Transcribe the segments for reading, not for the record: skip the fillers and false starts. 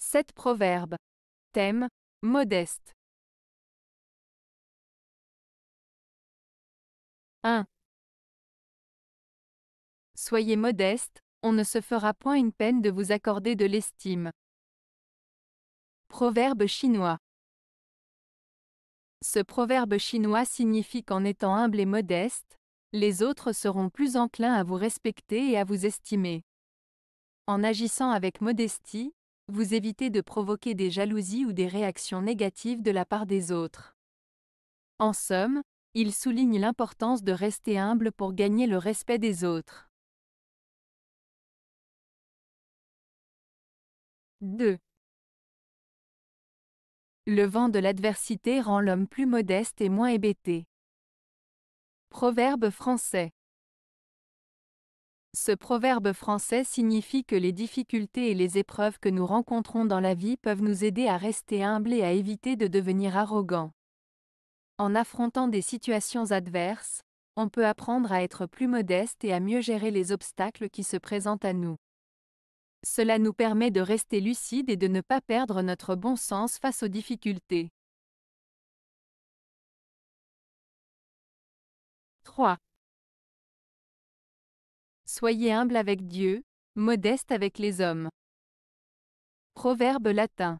7 proverbes. Thème, modeste. 1. Soyez modeste, on ne se fera point une peine de vous accorder de l'estime. Proverbe chinois. Ce proverbe chinois signifie qu'en étant humble et modeste, les autres seront plus enclins à vous respecter et à vous estimer. En agissant avec modestie, vous évitez de provoquer des jalousies ou des réactions négatives de la part des autres. En somme, il souligne l'importance de rester humble pour gagner le respect des autres. 2. Le vent de l'adversité rend l'homme plus modeste et moins hébété. Proverbe français. Ce proverbe français signifie que les difficultés et les épreuves que nous rencontrons dans la vie peuvent nous aider à rester humbles et à éviter de devenir arrogants. En affrontant des situations adverses, on peut apprendre à être plus modeste et à mieux gérer les obstacles qui se présentent à nous. Cela nous permet de rester lucide et de ne pas perdre notre bon sens face aux difficultés. 3. Soyez humble avec Dieu, modeste avec les hommes. Proverbe latin.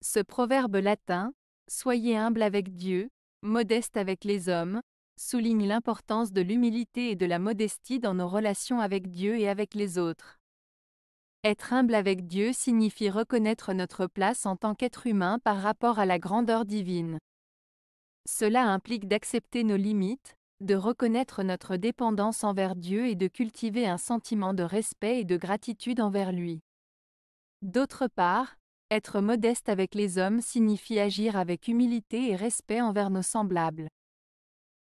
Ce proverbe latin, soyez humble avec Dieu, modeste avec les hommes, souligne l'importance de l'humilité et de la modestie dans nos relations avec Dieu et avec les autres. Être humble avec Dieu signifie reconnaître notre place en tant qu'être humain par rapport à la grandeur divine. Cela implique d'accepter nos limites, de reconnaître notre dépendance envers Dieu et de cultiver un sentiment de respect et de gratitude envers lui. D'autre part, être modeste avec les hommes signifie agir avec humilité et respect envers nos semblables.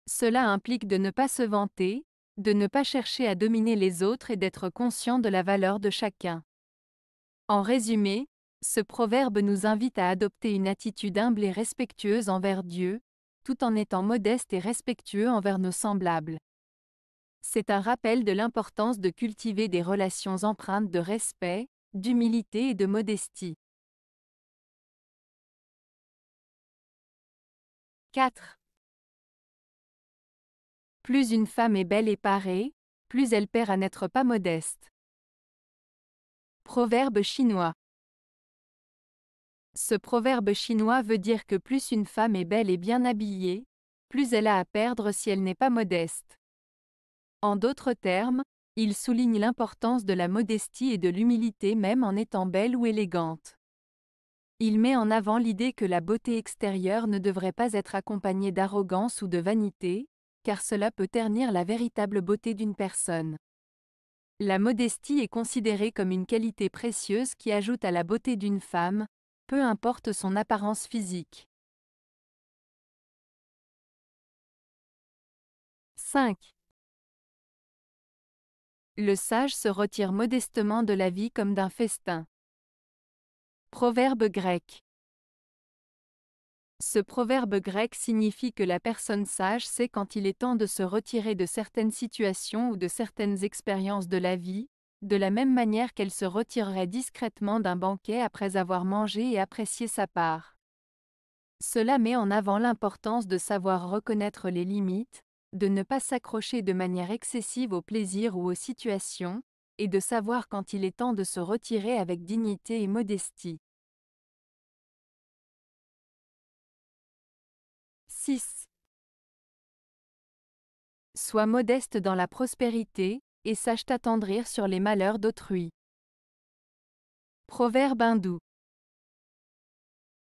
Cela implique de ne pas se vanter, de ne pas chercher à dominer les autres et d'être conscient de la valeur de chacun. En résumé, ce proverbe nous invite à adopter une attitude humble et respectueuse envers Dieu, tout en étant modeste et respectueux envers nos semblables. C'est un rappel de l'importance de cultiver des relations empreintes de respect, d'humilité et de modestie. 4. Plus une femme est belle et parée, plus elle perd à n'être pas modeste. Proverbe chinois. Ce proverbe chinois veut dire que plus une femme est belle et bien habillée, plus elle a à perdre si elle n'est pas modeste. En d'autres termes, il souligne l'importance de la modestie et de l'humilité même en étant belle ou élégante. Il met en avant l'idée que la beauté extérieure ne devrait pas être accompagnée d'arrogance ou de vanité, car cela peut ternir la véritable beauté d'une personne. La modestie est considérée comme une qualité précieuse qui ajoute à la beauté d'une femme, peu importe son apparence physique. 5. Le sage se retire modestement de la vie comme d'un festin. Proverbe grec. Ce proverbe grec signifie que la personne sage sait quand il est temps de se retirer de certaines situations ou de certaines expériences de la vie, de la même manière qu'elle se retirerait discrètement d'un banquet après avoir mangé et apprécié sa part. Cela met en avant l'importance de savoir reconnaître les limites, de ne pas s'accrocher de manière excessive aux plaisirs ou aux situations, et de savoir quand il est temps de se retirer avec dignité et modestie. 6. Sois modeste dans la prospérité, et sache t'attendrir sur les malheurs d'autrui. Proverbe hindou.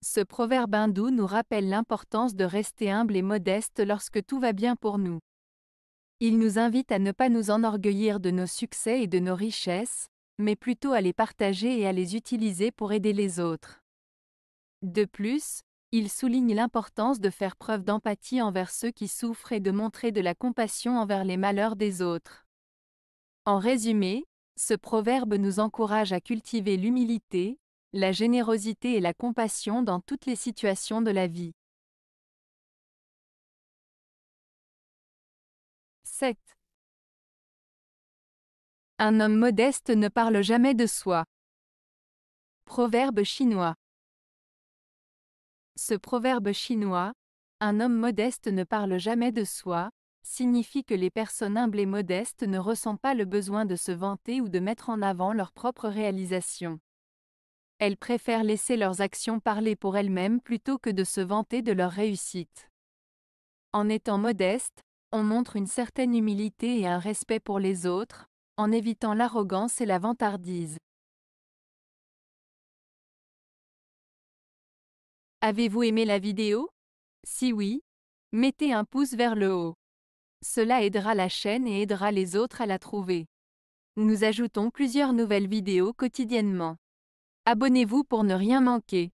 Ce proverbe hindou nous rappelle l'importance de rester humble et modeste lorsque tout va bien pour nous. Il nous invite à ne pas nous enorgueillir de nos succès et de nos richesses, mais plutôt à les partager et à les utiliser pour aider les autres. De plus, il souligne l'importance de faire preuve d'empathie envers ceux qui souffrent et de montrer de la compassion envers les malheurs des autres. En résumé, ce proverbe nous encourage à cultiver l'humilité, la générosité et la compassion dans toutes les situations de la vie. 7. Un homme modeste ne parle jamais de soi. Proverbe chinois. Ce proverbe chinois, un homme modeste ne parle jamais de soi, signifie que les personnes humbles et modestes ne ressentent pas le besoin de se vanter ou de mettre en avant leurs propres réalisations. Elles préfèrent laisser leurs actions parler pour elles-mêmes plutôt que de se vanter de leur réussite. En étant modeste, on montre une certaine humilité et un respect pour les autres, en évitant l'arrogance et la vantardise. Avez-vous aimé la vidéo? Si oui, mettez un pouce vers le haut. Cela aidera la chaîne et aidera les autres à la trouver. Nous ajoutons plusieurs nouvelles vidéos quotidiennement. Abonnez-vous pour ne rien manquer.